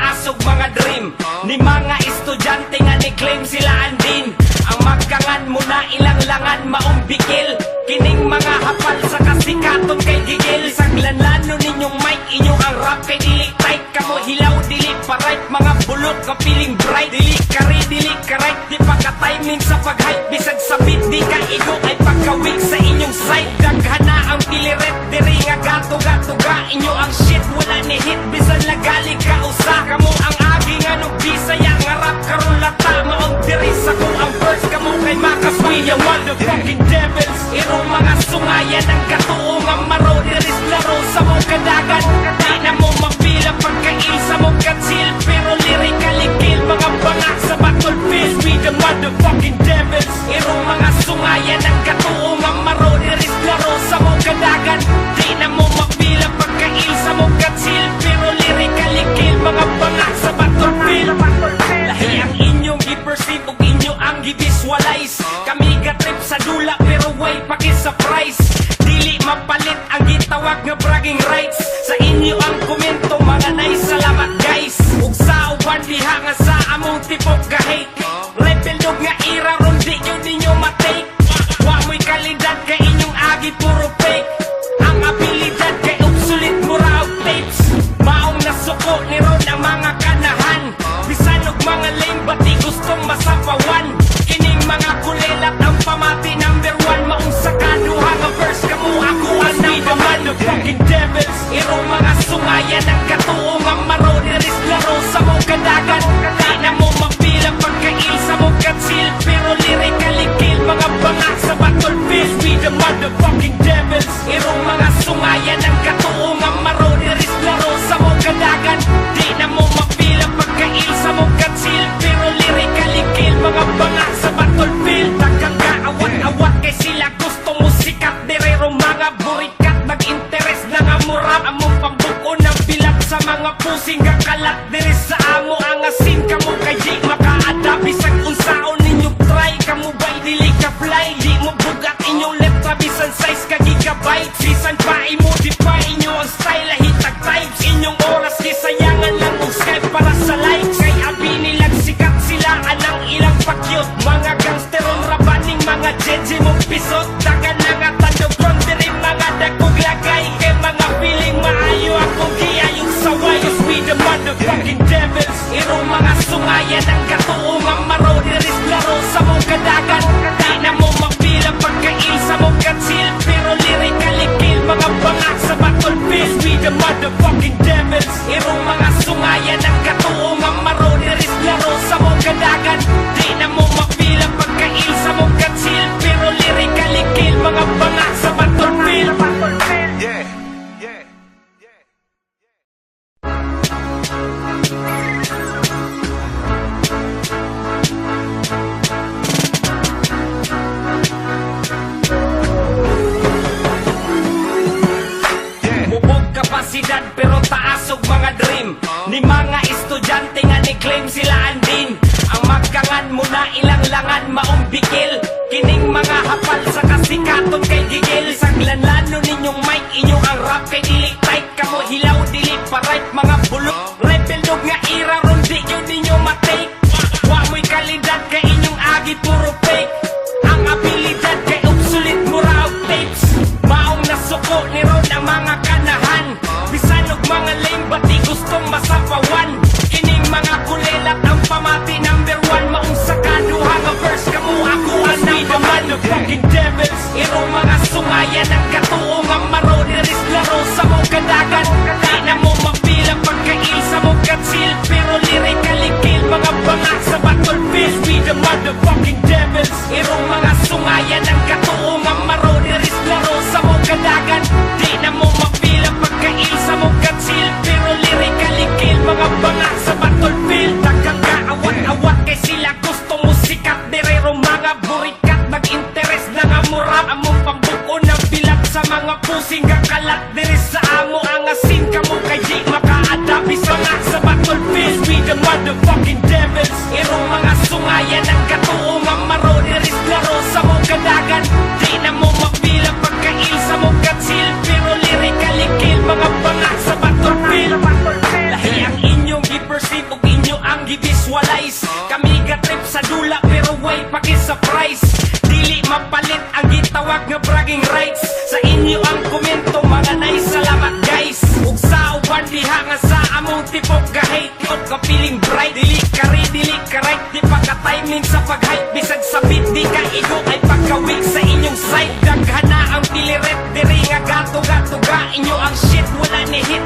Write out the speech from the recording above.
taas og mga dream ni mga estudyante nga ni-claim sila andin. Ang magkangan mo na ilang langan maumbikil, kining mga hapal sa kasikaton kay gigil. Saglanlano ninyong mic, inyo ang rap kay dili tight. Kamo hilaw, dili pa-right, mga bulok ka feeling bright. Dili ka right, di pa ka-timing sa pag-hype. Bisag sa beat, di ka igo ay pagka-weak sa inyong side. Daghana ang piliret, diri nga gato-gato-ga. Inyo ang shit, wala ni hit, bisan lagali ka usa. Kamo ang agi nga no bisaya nga rap karon lata. Maong diri sa ko ang verse, kamo kay makaswi yung motherfucking devils. Irong mga sungayan ang katuo nga maro. Diris laro sa mong kadagan, di na mo mapila pagkail sa mong katsil. Pero lyrically kill mga bangak sa battlefield. We the motherfucking devils. Irong mga sungayan ang katuo nga maro. Diris laro sa mong kadagan, di na mo mapila pagkail sa mong katsil. Pero lyrically kill mga bangak sa battlefield. Lahi ang inyong gi-perceive ug inyo ang gi-visualize. Kami gatrip sa dula pero way paki-surprise. Dili mapalit ang gitawag nga bragging rights. Sa inyo ang komento mga nice, salamat guys. Ug sa uban diha nga sa among tipok ka-hate. Rebel dog nga ira ron di yun ninyo matake. Wa mo'y kalidad kay inyong agi puro fake. Ang abilidad kay obsolete mura og tapes. Maong nasuko ni ron ang mga kanahan. Bisan og mga lame ba't di gustong masapawan. Kining mga kulelat ang pamati number 1. Maong sakaduha nga verse kamo ako ang number motherfucking devils. Irong mga sungayan ang katuo nga maro. Diris laro sa mong kadagan, di na mo mapila pagkail sa mong katsil. Pero lyrically kill mga bangak sa battlefield. We the motherfucking devils. Irong mga sungayan ang katuo nga maro. Diris laro sa mong kadagan, di na mo mapila pagkail sa mong katsil. Pero lyrically kill mga bangak sa battlefield. Daghang kaawat-awat kay sila gusto mo sikat. Derero mga burikat, nag-interes na nga murap. Among pambuko ng bilat sa mga pusing nga kalat. Diri sa amo ang asin kamo kay di maka-adapt. Bisag unsaon ninyo try, kamo ba'y dili ka fly. Di mo bugat inyong letra bisan size ka gigabyte. Bisan pa i-modify inyo ang style, lahitag types. Inyong oras gisayangan lang og Skype para sa likes. Kay abi nilang sikat sila anang ilang pakyot. Mga gangsteron rabaning mga jeje mong pisot. Dagan na nga tandog diri mga dagkog lagay. Kay mga feeling maayo akong giyayong sawayos. We the motherfucking devils. Irong mga sungayan ang katuo nga maro. Diris laro sa mong kadagan, di na mo mapila pagkail sa mong katsil. Pero lyrically kill mga bangak sa battlefield. We the motherfucking devils. Irong mga sungayan ang katuo nga maro. Diris laro sa mong kadagan, di na mo mapila pagkail sa mong katsil. Pero lyrically kill mga bangak sa battlefield. Yeah, yeah, yeah. Mubog kapasidad pero taas og mga dream ni mga estudyante nga ni-claim sila andin. Ang magkangan mo na ilang langan maumbikil, kining mga hapal sa kasikaton kay gigil. Saglanlano ninyong mic, inyo ang rap kay dili tight. Kamo hilaw, dili pa-right, mga bulok. Rebel dog nga ira ron di yun ninyo matake. Wa mo'y kalidad kay inyong agi puro fake. Ang abilidad kay obsolete mura og tapes. Maong nasuko ni ron ang mga kanahan. Bisan og mga lame ba't di gustong masapawan. Kining mga kulelat ang pamati number 1. Maong sakaduha nga verse kamo ako ang number motherfucking devils. Irong mga sungayan ang katuo nga maro. Diris laro sa mong kadagan, di na mo mapila pagkail sa mong katsil. Pero lyrically kill mga bangak sa battlefield. We the motherfucking devils. Irong mga sungayan ang katuo nga maro. Diris laro sa mong kadagan, di na mo mapila pagkail sa mong katsil. Pero lyrically kill mga bangak sa battlefield. Daghang kaawat-awat kay sila gusto mo sikat. Derero mga burikat, nag-interes na nga murap. Among pambuko ng bilat sa perceive ug inyo ang givisualize. Kami gatrip sa dula pero way paki-surprise. Dili mapalit ang gitawag nga bragging rights. Sa inyo ang komento mga nice, salamat guys. Ug sa uban diha nga sa among tipok ga-hate ug ka feeling bright. Dili ka right, di pa ka timing sa pag-hype. Bisag sa beat di ka igo ay pagkawig sa inyong side. Daghana ang piliret diri nga gato-gato ga inyo ang shit wala ni hit.